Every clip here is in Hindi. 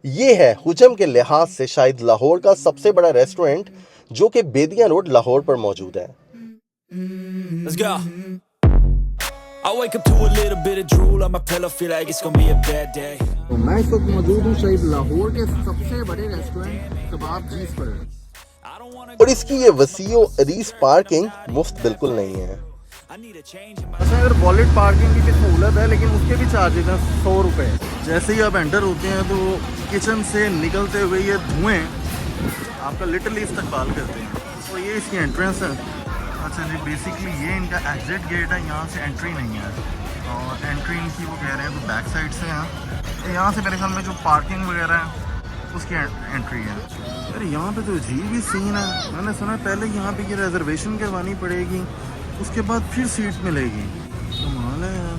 ये है हुजम के लिहाज से शायद लाहौर का सबसे बड़ा रेस्टोरेंट, जो कि बेदिया रोड लाहौर पर मौजूद है। Let's go. I wake up to a little bit of drool on my pillow, feel like it's gonna be a bad day. तो मैं इस वक्त मौजूद हूँ शायद लाहौर के सबसे बड़े रेस्टोरेंट कबाब जीज पर। और इसकी ये वसीओ अरीस पार्किंग मुफ्त बिल्कुल नहीं है। अच्छा, अगर वॉलेट पार्किंग की भी सहूलत है, लेकिन उसके भी चार्जेस हैं 100 रुपये। जैसे ही आप एंटर होते हैं तो किचन से निकलते हुए ये धुएं आपका लिटरली इस्तकबाल करते हैं। तो ये इसकी एंट्रेंस है। अच्छा जी, बेसिकली ये इनका एग्जिट गेट है, यहाँ से एंट्री नहीं है। और एंट्री इनकी वो कह रहे हैं तो बैक साइड से है। यहाँ से मेरे ख्याल में जो पार्किंग वगैरह है उसकी एंट्री है। अरे यहाँ पे तो अजीब ही सीन है। मैंने सुना पहले यहाँ पे ये रिजर्वेशन करवानी पड़ेगी, उसके बाद फिर सीट मिलेगी। कमाल है यार।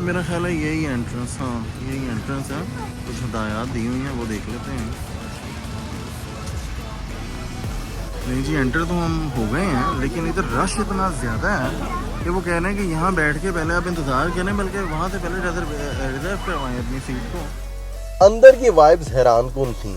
मेरा ख्याल है यही एंट्रेंस, हाँ यही एंट्रेंस है। कुछ हदायत दी हुई हैं, वो देख लेते हैं। नहीं जी, एंटर तो हम हो गए हैं, लेकिन इधर रश इतना ज़्यादा है कि वो कह रहे हैं कि यहाँ बैठ के पहले आप इंतज़ार करें, बल्कि वहाँ से पहले रिजर्व करवाएं अपनी सीट को। अंदर की वाइब्स हैरानकुन थी।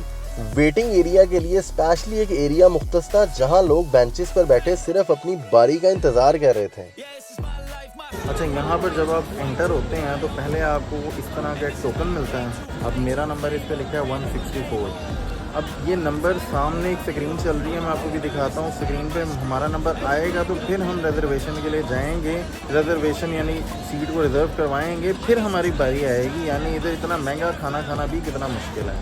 वेटिंग एरिया के लिए स्पेशली एक एरिया मुख्तस था, जहाँ लोग बेंचेस पर बैठे सिर्फ अपनी बारी का इंतज़ार कर रहे थे। अच्छा, यहाँ पर जब आप एंटर होते हैं तो पहले आपको इस तरह का एक टोकन मिलता है। अब मेरा नंबर इस पर लिखा है 164। अब ये नंबर सामने एक स्क्रीन चल रही है, मैं आपको भी दिखाता हूँ। स्क्रीन पे हमारा नंबर आएगा तो फिर हम रिजर्वेशन के लिए जाएंगे। रिजर्वेशन यानी सीट को रिज़र्व करवाएंगे, फिर हमारी बारी आएगी। यानी इधर इतना महंगा खाना खाना भी कितना मुश्किल है।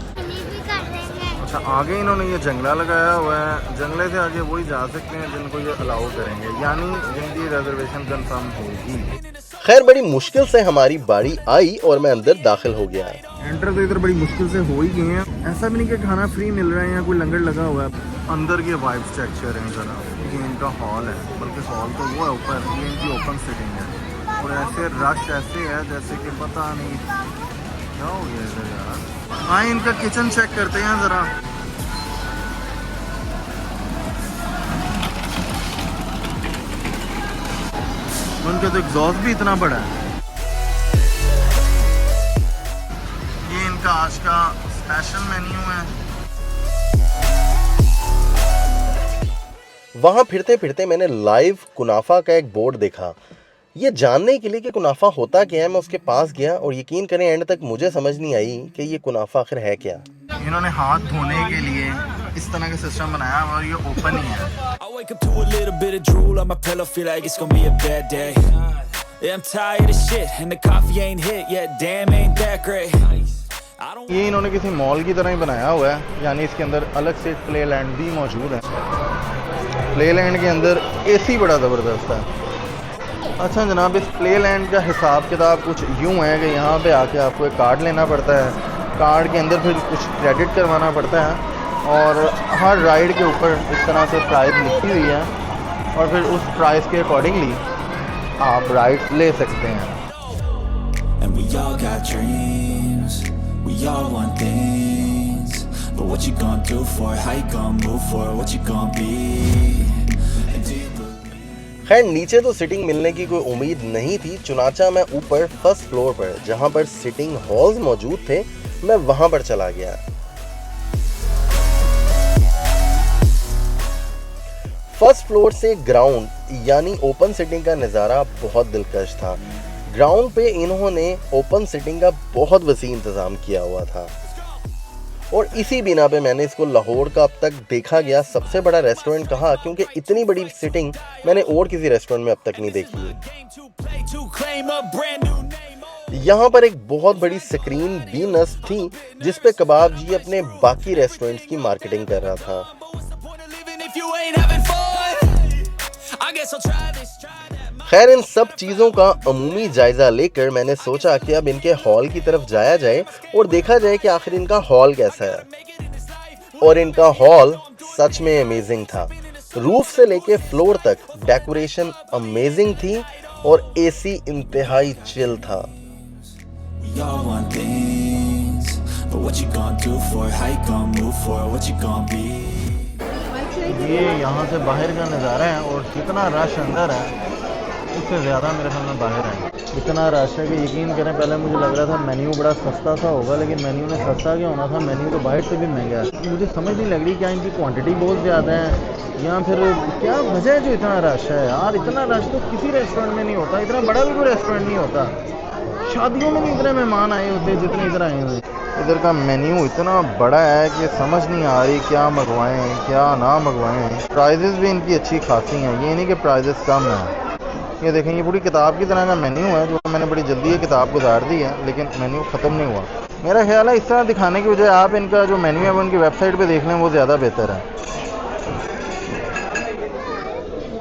अच्छा, आगे इन्होंने ये जंगला लगाया हुआ है। जंगले से आगे वही जा सकते हैं जिनको ये अलाउ करेंगे, यानी जिनकी रिजर्वेशन कंफर्म होगी। खैर, बड़ी मुश्किल से हमारी बारी आई और मैं अंदर दाखिल हो गया। एंटर तो इधर बड़ी मुश्किल से हो ही गए हैं। ऐसा भी नहीं कि खाना फ्री मिल रहा है या कोई लंगर लगा हुआ है। अंदर के वाइब्स चेक करें ज़रा। ये इनका हॉल है, बल्कि हॉल तो वो है ऊपर, ये इनकी ओपन सिटिंग है। और ऐसे रश ऐसे है जैसे कि पता नहीं क्या हो गया इधर यार। हाँ, इनका किचन चेक करते हैं ज़रा। उनका तो एग्जॉस्ट भी इतना बड़ा है। ये इनका आज का स्पेशल मेन्यू है। वहां फिरते फिरते मैंने लाइव कुनाफा का एक बोर्ड देखा। ये जानने के लिए कि कुनाफा होता क्या है, मैं उसके पास गया और यकीन करें एंड तक मुझे समझ नहीं आई कि ये कुनाफा आखिर है क्या। इन्होंने हाथ धोने के लिए इस तरह का सिस्टम बनाया और ये ओपन ही है। I wake up to a little bit of drool on my pillow, feel like it's gonna be a bad day. Yeah, I'm tired of shit and the coffee ain't hit yet, damn ain't that great. ये इन्होंने किसी मॉल की तरह ही बनाया हुआ है, यानी इसके अंदर अलग से प्ले लैंड भी मौजूद है। प्ले लैंड के अंदर एसी बड़ा ज़बरदस्त है। अच्छा जनाब, इस प्ले लैंड का हिसाब किताब कुछ यूँ है कि यहाँ पे आके आपको एक कार्ड लेना पड़ता है। कार्ड के अंदर फिर कुछ क्रेडिट करवाना पड़ता है और हर राइड के ऊपर इस तरह से प्राइस लिखी हुई है और फिर उस प्राइस के अकॉर्डिंगली आप राइड ले सकते हैं। And we all got dreams, we all want things, but what you gonna do for it, how you gonna move for it, what you gonna be? खैर, नीचे तो सिटिंग मिलने की कोई उम्मीद नहीं थी, चुनाचा मैं ऊपर फर्स्ट फ्लोर पर जहां पर सिटिंग हॉल्स मौजूद थे, मैं वहां पर चला गया। फर्स्ट फ्लोर से ग्राउंड यानी ओपन सिटिंग का नज़ारा बहुत दिलकश था। ग्राउंड पे इन्होंने ओपन सिटिंग का बहुत वसी इंतज़ाम किया हुआ था और इसी बिना पे मैंने इसको लाहौर का अब तक देखा गया सबसे बड़ा रेस्टोरेंट कहा, क्योंकि इतनी बड़ी सिटिंग मैंने और किसी रेस्टोरेंट में अब तक नहीं देखी। यहाँ पर एक बहुत बड़ी स्क्रीन भी नस्ब थी जिस पे कबाब जी अपने बाकी रेस्टोरेंट्स की मार्केटिंग कर रहा था। खैर, इन सब चीज़ों का अमूमी जायज़ा लेकर मैंने सोचा कि अब इनके हॉल की तरफ जाया जाए और देखा जाए कि आखिर इनका हॉल कैसा है। और इनका हॉल सच में अमेजिंग था। रूफ से लेके फ्लोर तक डेकोरेशन अमेजिंग थी और एसी इंतहाई चिल था। ये यहाँ से बाहर का नज़ारा है और कितना रश अंदर है, से ज़्यादा मेरे सामने बाहर आए। इतना रश है कि यकीन करें, पहले मुझे लग रहा था मेन्यू बड़ा सस्ता सा होगा, लेकिन मेन्यू में सस्ता क्या होना था, मेन्यू तो बाहर से भी महंगा है। मुझे समझ नहीं लग रही क्या इनकी क्वांटिटी बहुत ज़्यादा है या फिर क्या वजह है जो इतना रश है। यार इतना रश तो किसी रेस्टोरेंट में नहीं होता, इतना बड़ा भी कोई रेस्टोरेंट नहीं होता। शादियों में नहीं इतने मेहमान आए होते जितने इधर आए हुए। इधर का मेन्यू इतना बड़ा है कि समझ नहीं आ रही क्या मंगवाएं क्या ना मंगवाएं। प्राइजेस भी इनकी अच्छी खासी हैं, ये नहीं कि प्राइजेस कम हैं। ये देखें, ये पूरी किताब की तरह का मेन्यू है जो मैंने बड़ी जल्दी ये किताब गुजार दी है, लेकिन मेन्यू ख़त्म नहीं हुआ। मेरा ख्याल है इस तरह दिखाने की बजाय आप इनका जो मेन्यू है वो उनकी वेबसाइट पे देख लें, वो ज़्यादा बेहतर है।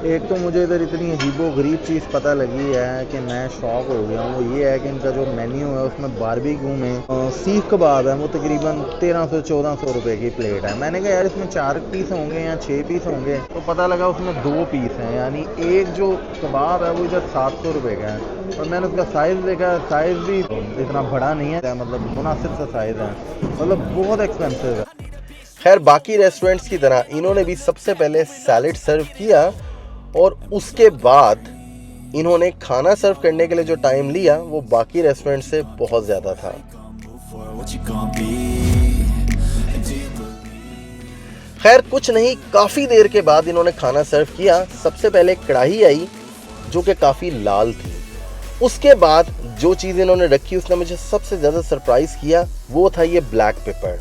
एक तो मुझे इधर इतनी अजीबो-गरीब चीज़ पता लगी है कि मैं शॉक हो गया हूँ, वो ये है कि इनका जो मेन्यू है उसमें बारबेक्यू में सीख कबाब है, वो तकरीबन 1300-1400 रुपए की प्लेट है। मैंने कहा यार इसमें 4 पीस होंगे या 6 पीस होंगे, तो पता लगा उसमें 2 पीस हैं, यानी एक जो कबाब है वो इधर 700 रुपये का है। और मैंने उसका साइज़ देखा, साइज़ भी इतना बड़ा नहीं है, मतलब मुनासिब सा साइज़ है, मतलब बहुत एक्सपेंसिव है। खैर बाकी रेस्टोरेंट्स की तरह इन्होंने भी सबसे पहले सैलेड सर्व किया और उसके बाद इन्होंने खाना सर्व करने के लिए जो टाइम लिया वो बाकी रेस्टोरेंट से बहुत ज़्यादा था। खैर कुछ नहीं, काफ़ी देर के बाद इन्होंने खाना सर्व किया। सबसे पहले कढ़ाई आई जो कि काफ़ी लाल थी। उसके बाद जो चीज़ इन्होंने रखी उसने मुझे सबसे ज़्यादा सरप्राइज़ किया, वो था ये ब्लैक पेपर।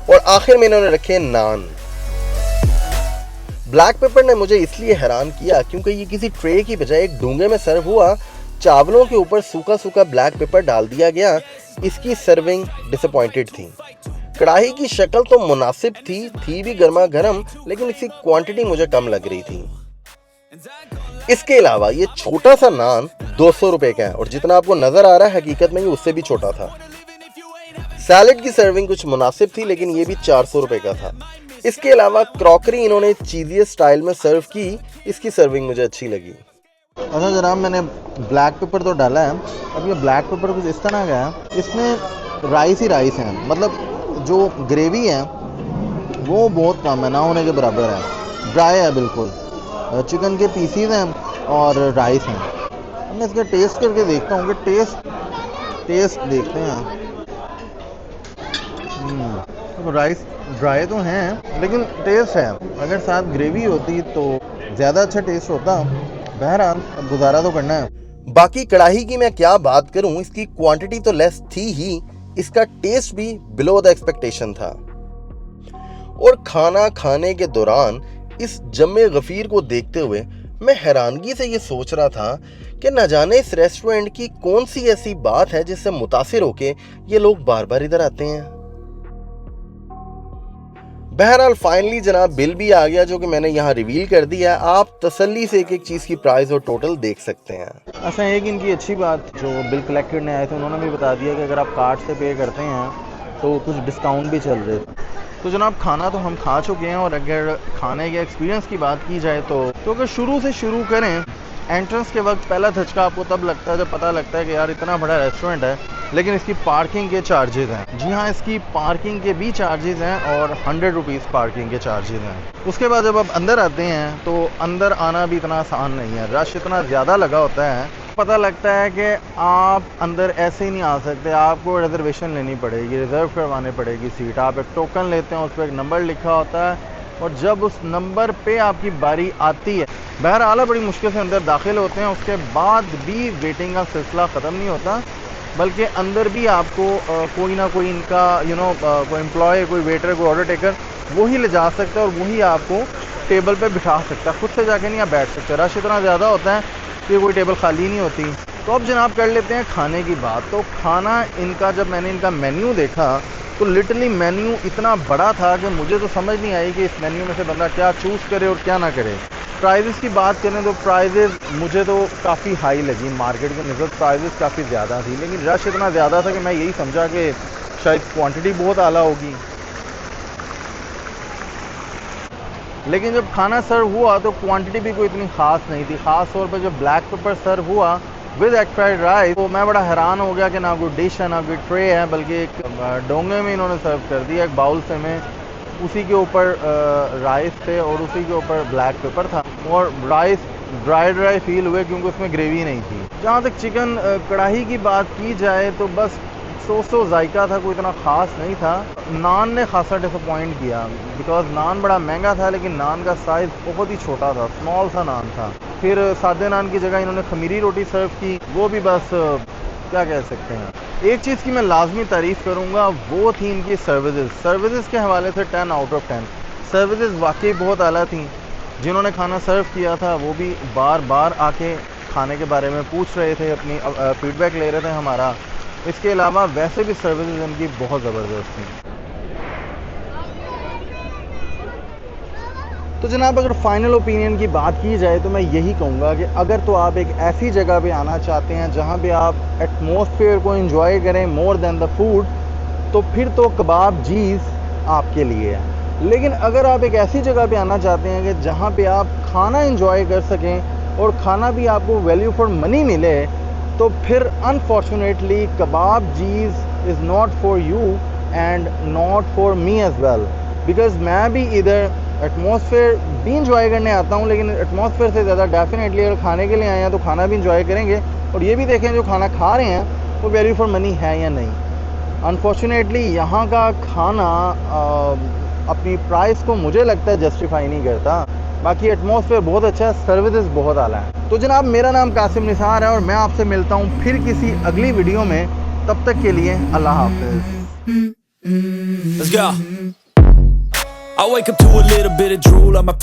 और आखिर में इन्होंने रखे नान। ब्लैक पेपर ने मुझे इसलिए हैरान किया क्योंकि ये किसी ट्रे की बजाय एक डूंगे में सर्व हुआ। चावलों के ऊपर सूखा सूखा ब्लैक पेपर डाल दिया गया। इसकी सर्विंग डिसअपॉइंटेड थी। कढ़ाई की शक्ल तो मुनासिब थी भी गर्मा गर्म, लेकिन इसकी क्वांटिटी मुझे कम लग रही थी। इसके अलावा ये छोटा सा नान 200 रुपए का है और जितना आपको नजर आ रहा है हकीकत में ये उससे भी छोटा था। सैलेड की सर्विंग कुछ मुनासिब थी, लेकिन ये भी 400 रुपए का था। इसके अलावा क्रॉकरी इन्होंने चीज़ी स्टाइल में सर्व की। इसकी सर्विंग मुझे अच्छी लगी। अच्छा जनाब, मैंने ब्लैक पेपर तो डाला है। अब ये ब्लैक पेपर कुछ इस तरह का है, इसमें राइस ही राइस है, मतलब जो ग्रेवी है वो बहुत कम है, ना होने के बराबर है, ड्राई है बिल्कुल। चिकन के पीसीज हैं और राइस हैं। मैं इसका टेस्ट करके देखता हूँ कि टेस्ट देखते हैं। तो राइस ड्राई तो हैं लेकिन टेस्ट है। अगर साथ ग्रेवी होती तो ज़्यादा अच्छा टेस्ट होता। बहरहाल अब गुजारा तो करना है। बाकी कढ़ाई की मैं क्या बात करूं, इसकी क्वांटिटी तो लेस थी ही, इसका टेस्ट भी बिलो द एक्सपेक्टेशन था। और खाना खाने के दौरान इस जम्मे गफीर को देखते हुए मैं हैरानगी से ये सोच रहा था कि न जाने इस रेस्टोरेंट की कौन सी ऐसी बात है जिससे मुतासिर होके ये लोग बार बार इधर आते हैं। बहरहाल फाइनली जनाब बिल भी आ गया जो कि मैंने यहाँ रिवील कर दिया। आप तसल्ली से एक एक चीज़ की प्राइस और टोटल देख सकते हैं। अच्छा एक इनकी अच्छी बात, जो बिल कलेक्ट करने आए थे उन्होंने भी बता दिया कि अगर आप कार्ड से पे करते हैं तो कुछ डिस्काउंट भी चल रहे थे। तो जनाब खाना तो हम खा चुके हैं, और अगर खाने के एक्सपीरियंस की बात की जाए तो अगर शुरू से शुरू करें, एंट्रेंस के वक्त पहला धचका आपको तब लगता है जब पता लगता है कि यार इतना बड़ा रेस्टोरेंट है, लेकिन इसकी पार्किंग के चार्जेस हैं। जी हाँ, इसकी पार्किंग के भी चार्जेस हैं और 100 रुपीज़ पार्किंग के चार्जेस हैं। उसके बाद जब आप अंदर आते हैं तो अंदर आना भी इतना आसान नहीं है, रश इतना ज़्यादा लगा होता है। पता लगता है कि आप अंदर ऐसे ही नहीं आ सकते, आपको रिजर्वेशन लेनी पड़ेगी, रिज़र्व करवानी पड़ेगी सीट। आप एक टोकन लेते हैं, उस पर एक नंबर लिखा होता है, और जब उस नंबर पे आपकी बारी आती है, बहरहाल बड़ी मुश्किल से अंदर दाखिल होते हैं। उसके बाद भी वेटिंग का सिलसिला ख़त्म नहीं होता, बल्कि अंदर भी आपको कोई ना कोई इनका कोई एम्प्लॉय, कोई वेटर, कोई ऑर्डर टेकर वही ले जा सकता है और वही आपको टेबल पे बिठा सकता है। खुद से जाके नहीं आप बैठ सकते, रश इतना ज़्यादा होता है कि कोई टेबल खाली नहीं होती। तो अब जनाब कर लेते हैं खाने की बात। तो खाना इनका, जब मैंने इनका मेन्यू देखा तो लिटरली मेन्यू इतना बड़ा था कि मुझे तो समझ नहीं आई कि इस मेन्यू में से बंदा क्या चूज़ करे और क्या ना करे। प्राइजेस की बात करें तो प्राइजेस मुझे तो काफ़ी हाई लगी, मार्केट के नज़र प्राइजेस काफ़ी ज़्यादा थी, लेकिन रश इतना ज़्यादा था कि मैं यही समझा कि शायद क्वांटिटी बहुत आला होगी। लेकिन जब खाना सर्व हुआ तो क्वांटिटी भी कोई इतनी ख़ास नहीं थी। ख़ास तौर पर जब ब्लैक पेपर सर्व हुआ विद एग फ्राइड राइस, तो मैं बड़ा हैरान हो गया कि ना कोई डिश है ना कोई ट्रे है, बल्कि एक डोंगे में इन्होंने सर्व कर दिया, एक बाउल से में, उसी के ऊपर राइस थे और उसी के ऊपर ब्लैक पेपर था। और राइस ड्राई फील हुए क्योंकि उसमें ग्रेवी नहीं थी। जहाँ तक चिकन कढ़ाई की बात की जाए तो बस सो जायका था, कोई इतना ख़ास नहीं था। नान ने खासा डिसअपॉइंट किया बिकॉज़ नान बड़ा महंगा था लेकिन नान का साइज़ बहुत ही छोटा था, स्मॉल सा नान था। फिर सादे नान की जगह इन्होंने खमीरी रोटी सर्व की, वो भी बस क्या कह सकते हैं। एक चीज़ की मैं लाजमी तारीफ़ करूँगा, वो थी इनकी सर्विसेज के हवाले से 10 आउट ऑफ 10। सर्विसेज वाकई बहुत आला थी। जिन्होंने खाना सर्व किया था वो भी बार बार आके खाने के बारे में पूछ रहे थे, अपनी फीडबैक ले रहे थे हमारा। इसके अलावा वैसे भी सर्विसेज इनकी बहुत ज़बरदस्त थी। तो जनाब अगर फ़ाइनल ओपिनियन की बात की जाए तो मैं यही कहूँगा कि अगर तो आप एक ऐसी जगह पे आना चाहते हैं जहाँ पे आप एटमॉस्फेयर को एंजॉय करें मोर देन द फूड, तो फिर तो कबाब जीज़ आपके लिए है। लेकिन अगर आप एक ऐसी जगह पे आना चाहते हैं कि जहाँ पे आप खाना एंजॉय कर सकें और खाना भी आपको वैल्यू फॉर मनी मिले, तो फिर unfortunately kebab जीज़ is not for you and not for me as well. Because मैं भी इधर एटमॉस्फेयर भी इंजॉय करने आता हूँ, लेकिन एटमॉस्फेयर से ज़्यादा डेफिनेटली अगर खाने के लिए आए हैं तो खाना भी इंजॉय करेंगे और ये भी देखें जो खाना खा रहे हैं वो वैल्यू फॉर मनी है या नहीं। अनफॉर्चुनेटली यहाँ का खाना अपनी प्राइस को मुझे लगता है जस्टिफाई नहीं करता। बाकी एटमॉस्फेयर बहुत अच्छा है, सर्विसेज बहुत आला है। तो जनाब मेरा नाम कासिम निसार है और मैं आपसे मिलता हूँ फिर किसी अगली वीडियो में। तब तक के लिए अल्लाह हाफ़िज़। Let's go. I wake up to a little bit of drool on my